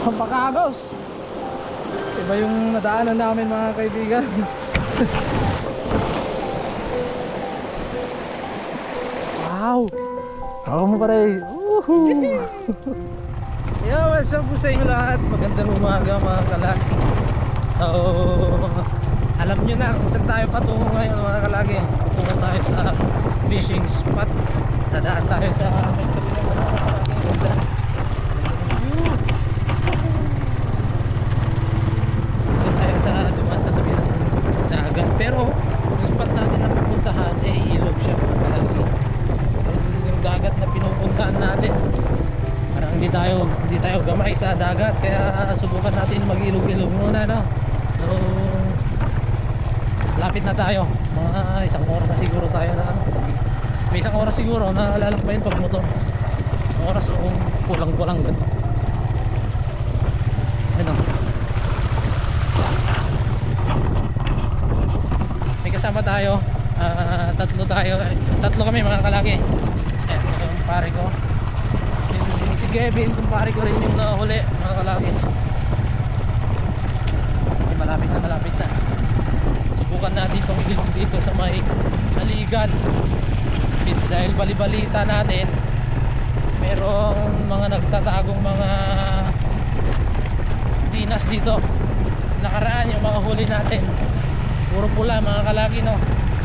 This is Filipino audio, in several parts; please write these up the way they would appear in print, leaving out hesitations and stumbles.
Pampakagos. Iba yung nadaanan namin mga kaibigan. Wow. Ako mo pare. Yo, what's up po sa inyo lahat? Magandang umaga mga kalaki. So, alam nyo na kung saan tayo patungo ngayon mga kalaki. Patungo tayo sa fishing spot. Dadaan tayo sa pero yung spot natin na pupuntahan ilog siya mga kalaki. Yung dagat na pinupuntahan natin parang hindi tayo gamay sa dagat, kaya subukan natin mag-ilog-ilog muna, no? So lapit na tayo, mga isang oras na siguro tayo na may isang oras siguro na lalakbayin pag motor, isang oras o kulang-kulang gan. Ano, kasama tayo, tatlo kami mga kalaki. Yung pare ko, si Kevin, kumpare ko rin yung nahuli mga kalaki. Malapit na subukan natin itong ilog dito sa may Aligan. Dahil balibalita natin merong mga nagtatagong mga dinas dito. Nakaraan yung mga huli natin puro pula mga kalaki, no?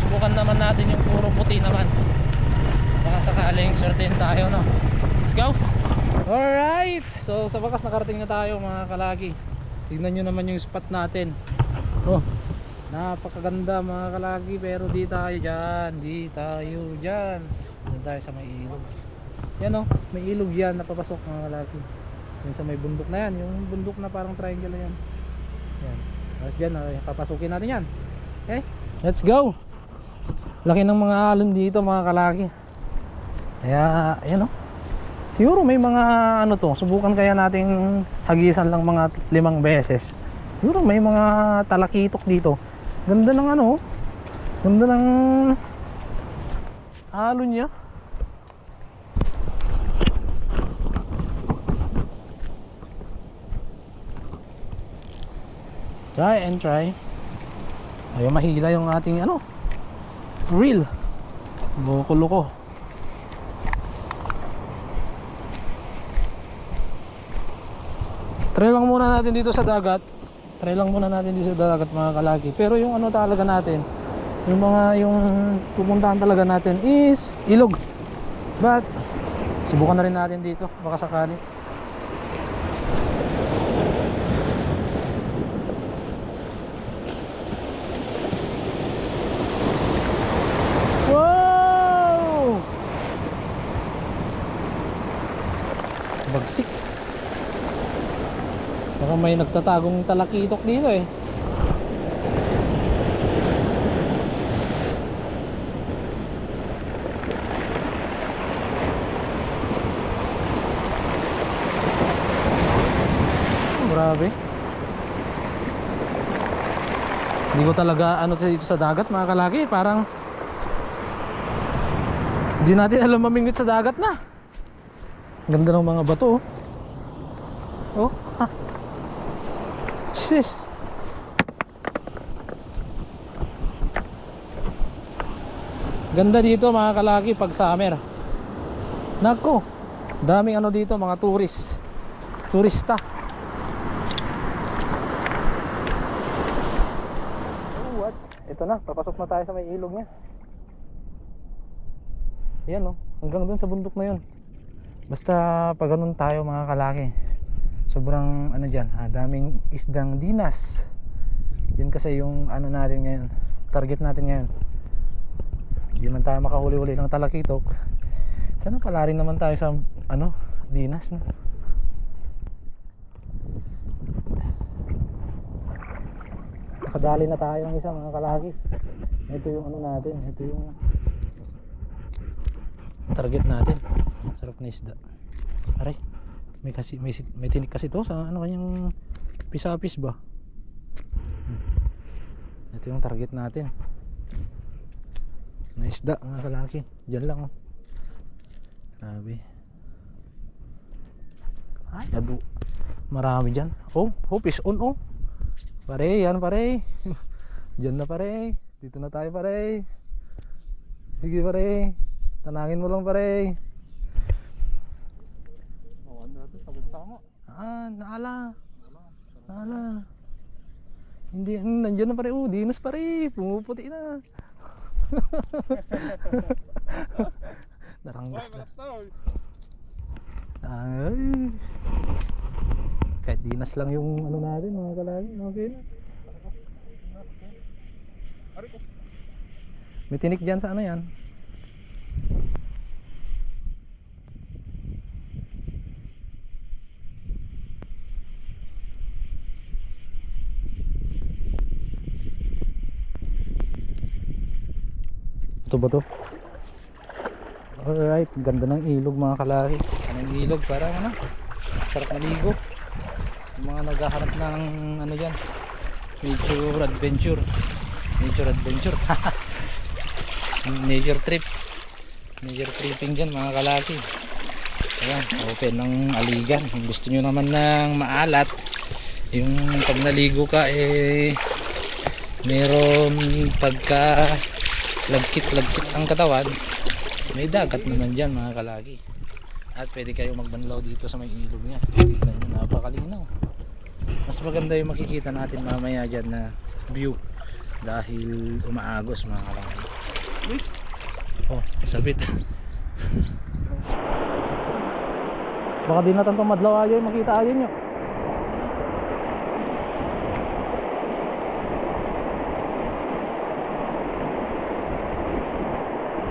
Subukan naman natin yung puro puti naman, baka sakaling swertein tayo, no? Let's go! Alright! So sa wakas nakarating na tayo mga kalaki. Tignan nyo naman yung spot natin. Oh, napakaganda mga kalaki. Pero di tayo dyan. Doon tayo sa may ilog. Yan, oh, may ilog yan napapasok mga kalaki. Yan sa may bundok na yan. Yung bundok na parang triangle na yan. Yan. Tapos dyan, papasukin natin yan. Okay, let's go. Laki ng mga alon dito mga kalaki. Kaya ayan, oh. Siguro may mga ano to, subukan kaya nating hagisan lang mga 5 beses. Siguro may mga talakitok dito. Ganda ng ano, ganda ng alon niya. Try and try. Ayaw mahila yung ating ano, reel. Bukulo ko. Try lang muna natin dito sa dagat. Mga kalaki. Pero yung ano talaga natin, yung pupuntahan talaga natin is ilog. But subukan na rin natin dito, baka sakali. Bagsik. Baka may nagtatagong talakitok dito eh. Grabe. Hindi ko talaga ano dito sa dagat mga kalaki. Parang hindi natin alam mamingwit sa dagat na. Ganda ng mga bato, oh. Oh, ha. Sis. Ganda dito mga kalaki pag summer. Nako, daming ano dito, mga turista. Oh, what? Ito na, papasok na tayo sa may ilog niya. Yan, oh, hanggang dun sa bundok na yun. Basta pag ganun tayo mga kalaki, sobrang ano dyan, daming isdang dinas. Yun kasi yung ano natin ngayon, target natin ngayon. Hindi man tayo makahuli-huli ng talakitok. Sana pala rin naman tayo sa ano, dinas, no? Nakadali na tayo ng isa mga kalaki. Ito yung ano natin, ito yung target natin. Sarap na isda. Aray, may tinik kasi to sa ano kanyang pisapis ba. Ito yung target natin na isda mga kalaki. Diyan lang, oh. Grabe. Ay, Marami dyan. Oh, fish on oh. Pare, yan pare. Diyan na pare. Dito na tayo pare. Sige pare. Tanangin mo lang pare. Oh, ano ito? Sagot sama. Naala. Hindi, nandiyan na pare. Dinas pare. Pumuputi na. Naranggas na. Ay. Kahit dinas lang yung ano natin mga kalagi. Okay na. May tinik dyan sa ano yan. Ito ba to? Alright, ganda ng ilog mga kalaki. Anong ilog? Parang ano? Sarap maligo. Yung mga naghahanap ng ano yan, nature adventure. Nature adventure. Nature trip. Nature tripping dyan mga kalaki. Ayan, open ng aligan. Kung gusto nyo naman ng maalat, yung pag naligo ka meron pagka lagkit ang katawan, may dagat naman dyan mga kalaki. At pwede kayo magbanlaw dito sa may ilog nya. Tignan nyo, napakalinaw. Mas maganda yung makikita natin mamaya dyan na view dahil umaagos mga kalaki. Oh, sabit. Baka di natin itong madlaw ayo makita ayo nyo.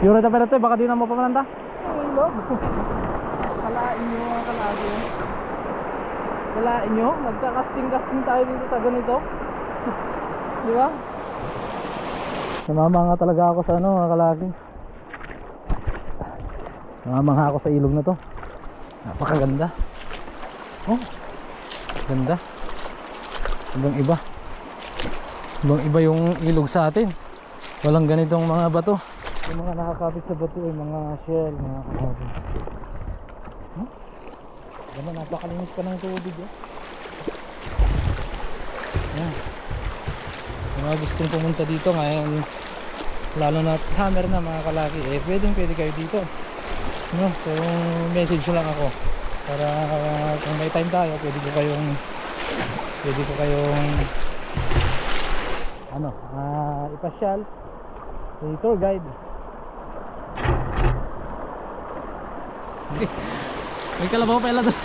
Yura ta pero baka di na mo pamananda. Ilog. Kalain nyo mga kalagi. Kalain nyo, nagka-casting tayo dito sa ganito. Di ba? Namama nga talaga ako sa ano mga kalagi. Namama nga ako sa ilog na to. Napakaganda. Oh, ganda. Ibang iba. Ibang iba yung ilog sa atin. Walang ganitong mga bato. Yung mga nakakapit sa bato ay mga shell, mga kalagi. Ganda, napakalinis pa ng tubig eh. Yan. Yung mga gustong pumunta dito ngayon, lalo na summer na mga kalaki, pwede kayo dito, no? So message lang ako para kung may time tayo pwede ko kayong ano, ipasyal, tour guide. May kalabaw pala doon.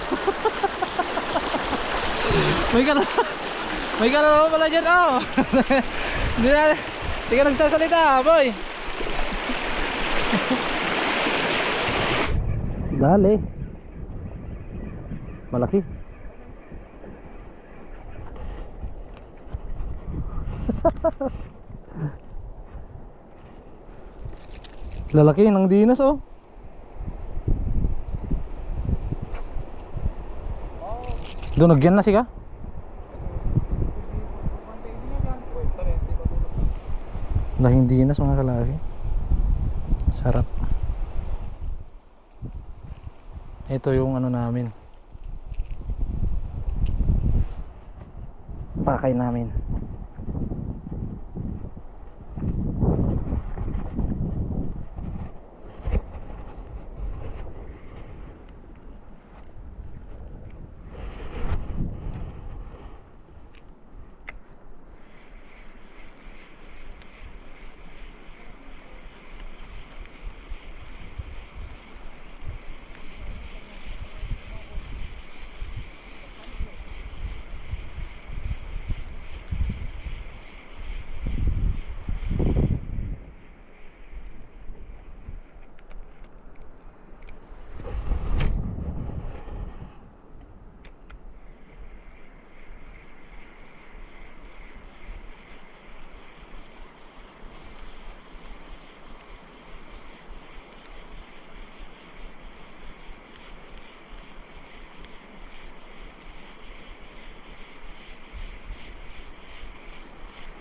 May kalabaw pala dyan, oh. Hindi ka nagsasalita, boy. Dali. Malaki. Lalaki ng dinas, oh. Doon nagyan na siya. Dahil dinas mga kalaki. Sarap. Ito yung ano namin, pakay namin.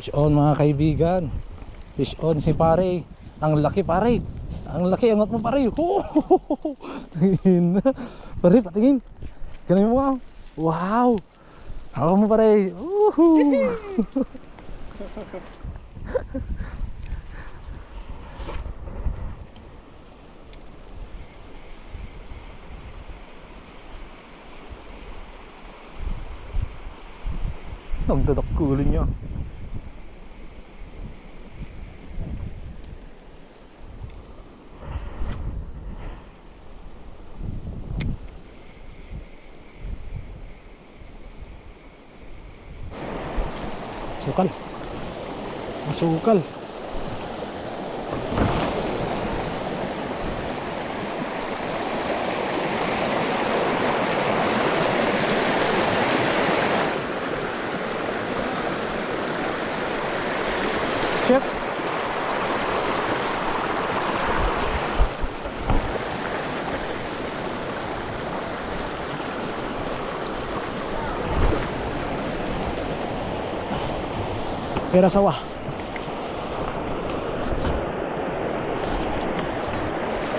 Fish on mga kaibigan. Fish on si pare. Ang laki pare. Ang laki, angat mo pare. Tingin na. Pare patingin. Ganun mo. Wow! Ako mo pare. Woohoo! Nagdadak kulin niya. Sukal. Masukal. Chef. Pera sawah.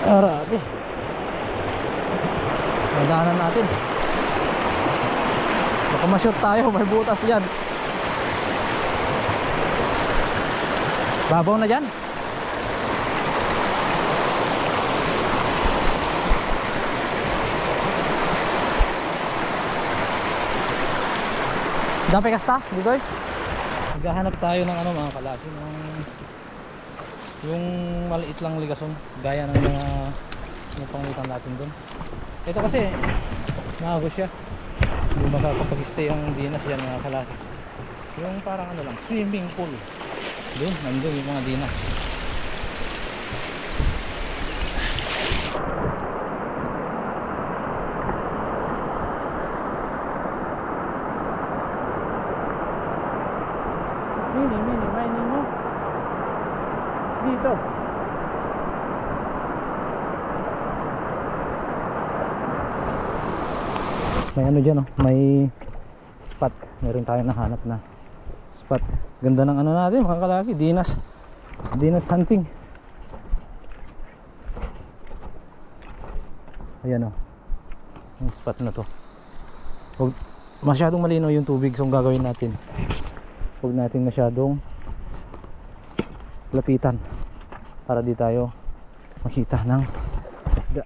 Arabi. Nadaanan natin. Baka ma-shoot tayo, may butas yan. Babaw na dyan. Dapat kasta, Digoy? Maghahanap tayo ng ano mga kalaki, yung maliit lang ligason gaya ng mga pangutan natin doon. Ito kasi maago siya, hindi makakapag-stay ang dinas yan mga kalaki. Yung parang ano lang, swimming pool doon, nandun yung mga dinas. Mini mining mo dito. May ano dyan, oh, may spot. Meron tayong nahanap na spot. Ganda ng ano natin mga kalaki, dinas hunting. Ayan, oh, yung spot na to. Huwag masyadong malinaw yung tubig, so ang gagawin natin, huwag natin masyadong lapitan para di tayo makita ng isda.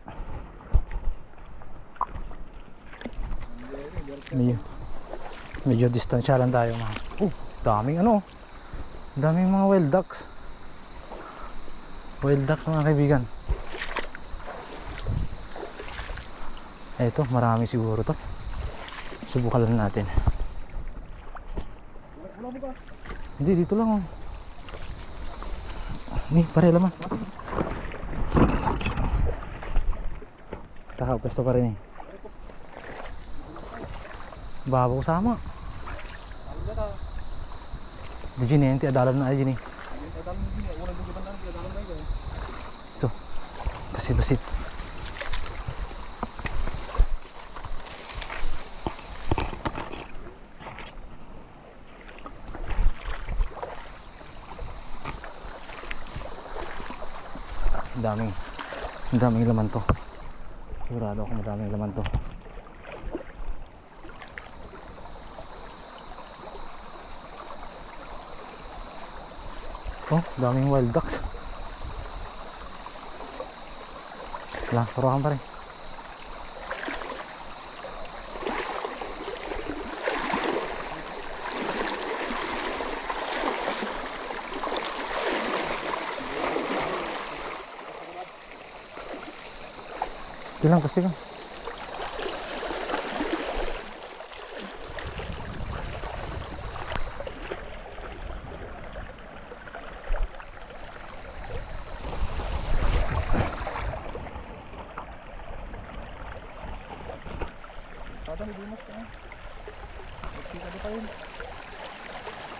Medyo distansya lang tayo mga. Daming ano, daming mga wild ducks mga kaibigan. Eto, marami siguro to. Subukan lang natin. Hindi, dito lang, oh. Ni, pare laman. Tahaw, pesto pa rin eh. Babaw sama. Di dyan eh, nanti adalan na dyan eh. So, basit-basit. Ang daming laman to. Sigurado ako madaming laman to. Oh, daming wild ducks. Wala, paruhan pa rin. Ito lang kasi ka.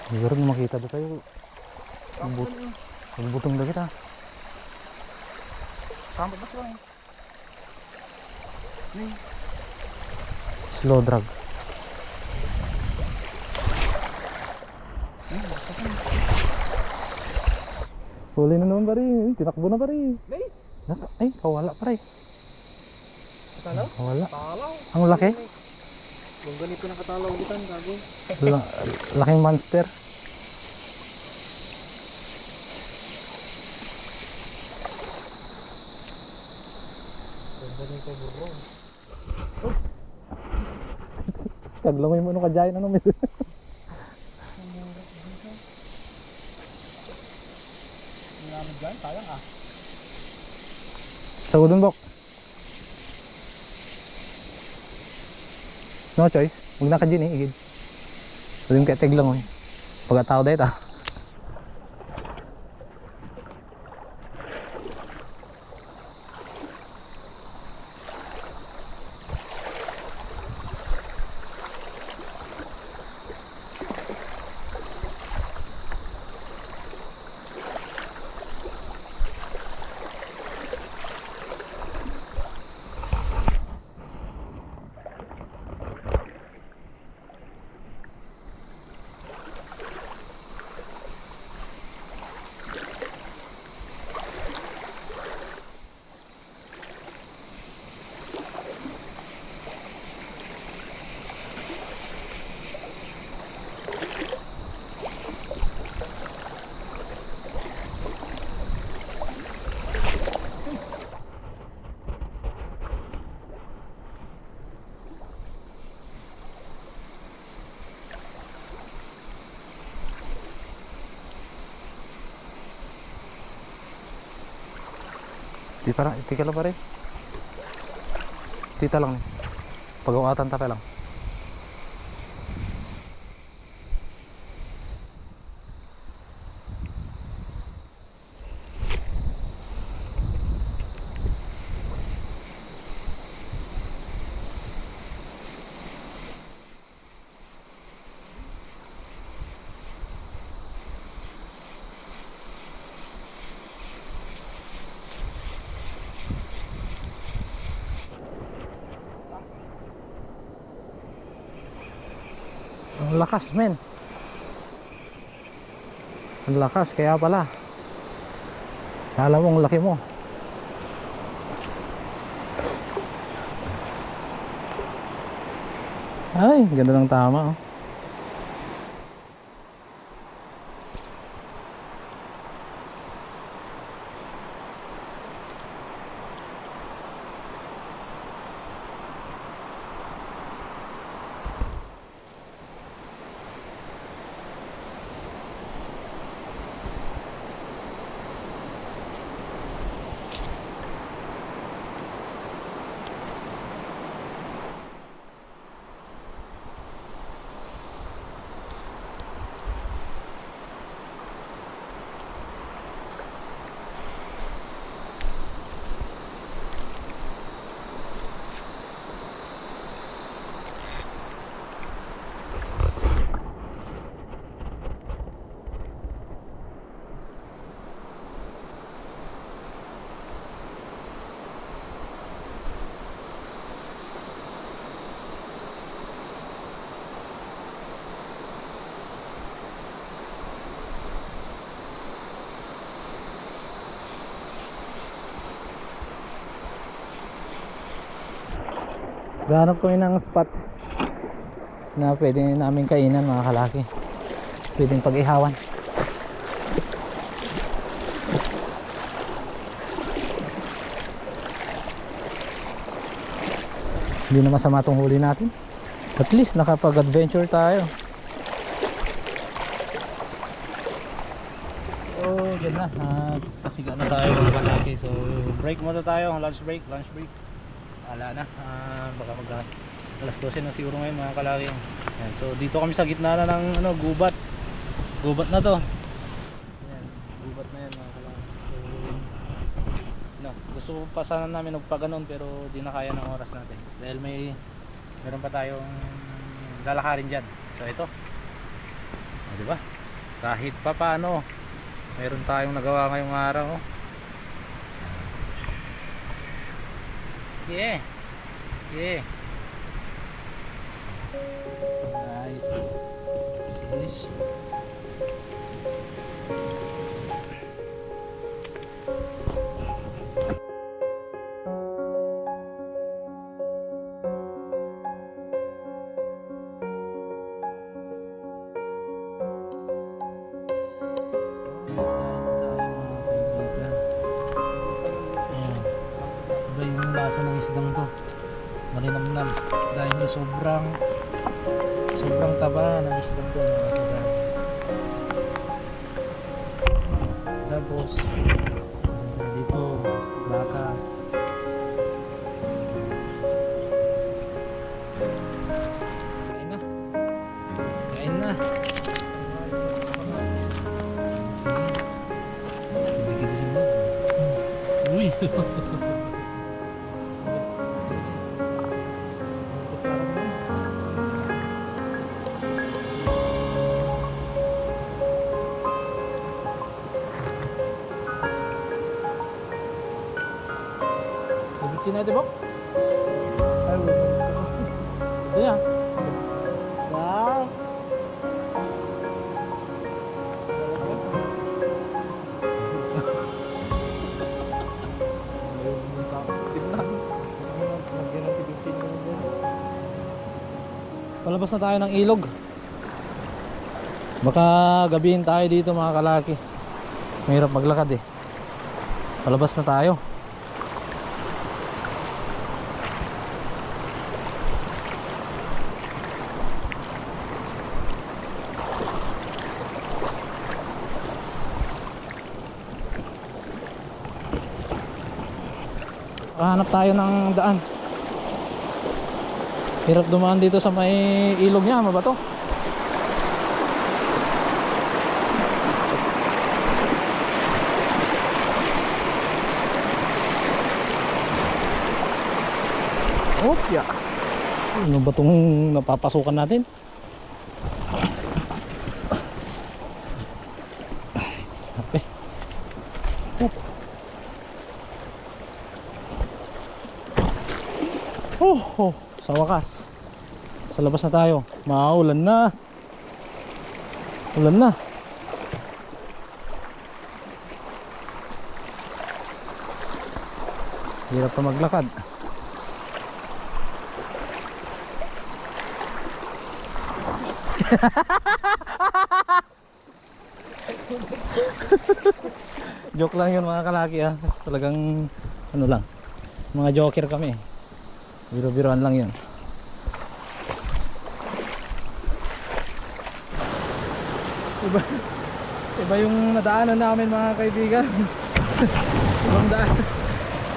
Siguro na makita doon tayo. Magbutong na kita. Sampai bas lang. Slow drag. Huli na naman pare. Tinakbo na pare. Ay, kawala pare. Kalaw? Kawala. Kalaw. Ang laki. Kung ganito ng katalawitan, gago. Laking monster. Kung ganito bro. Taglangoy mo nung kadyayan ano may. Hindi namin dyan, sayang ah. Sa udon bok. No choice. Huwag na ka dyan igid. Pwede ka taglangoy. Pagkatao dahil ta. Tika lang pare. Tita lang nih. Pag-uatan tape lang. Ang lakas men. Ang lakas kaya pala. Kala mo ang laki mo. Ay, ganda ng tama oh. Gahanap kami ng spot na pwede namin kainan mga kalaki. Pwedeng pag-ihawan. Hindi na masama itong huli natin. At least nakapag-adventure tayo. So, dyan na. Kasiga na tayo mga kalaki. So, break muna tayo. Lunch break. Wala na. Baka alas 12 na siguro ngayon mga kalaki. Yan. So, dito kami sa gitna na ng gubat. Gubat na to. Yan. Gubat na yan mga kalaki. So, gusto pa sana namin magpaganon pero di na kaya ng oras natin. Dahil meron pa tayong lalakarin dyan. So, ito. Diba? Kahit pa paano, meron tayong nagawa ngayong araw. Yeah. Right. Finish. lasa ng isdang to. Malinamnam dahil sobrang taba ng isdang to mga kalaki. Tapos dito baka. Kain na. Uy. Bibitin natin ba? Ay, ito yan. Wow. Palabas na tayo ng ilog. Baka gabihin tayo dito mga kalaki. Mahirap maglakad eh. Palabas na tayo. Hanap tayo ng daan. Hirap dumaan dito sa may ilog niya, mabato. Opya. Ano ba itong napapasukan natin? Okay. Oh, sa wakas. Sa labas na tayo. Maulan na. Ulan na. Hirap pa maglakad. Joke lang yun mga kalaki ah. Talagang ano lang, mga joker kami. Biro-biroan lang yun. Iba yung nadaanan namin mga kaibigan. Ibang daan.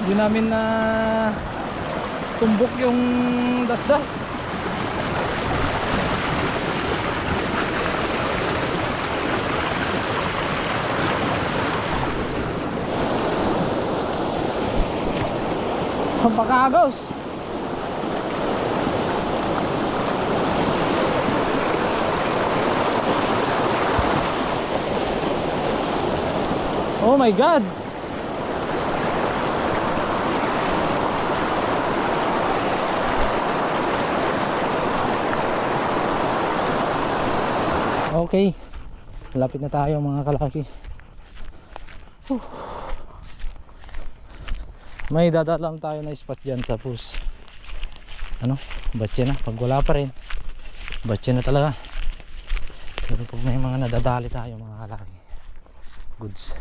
Hindi namin na tumbok yung dasdas. Ang pakagos. Oh my God. Okay. Lapit na tayo mga kalaki. May dadalam tayo na spot dyan, tapos ano, batya na. Pag wala pa rin, batya na talaga. Pero pag may mga nadadali tayo mga kalaki, goods.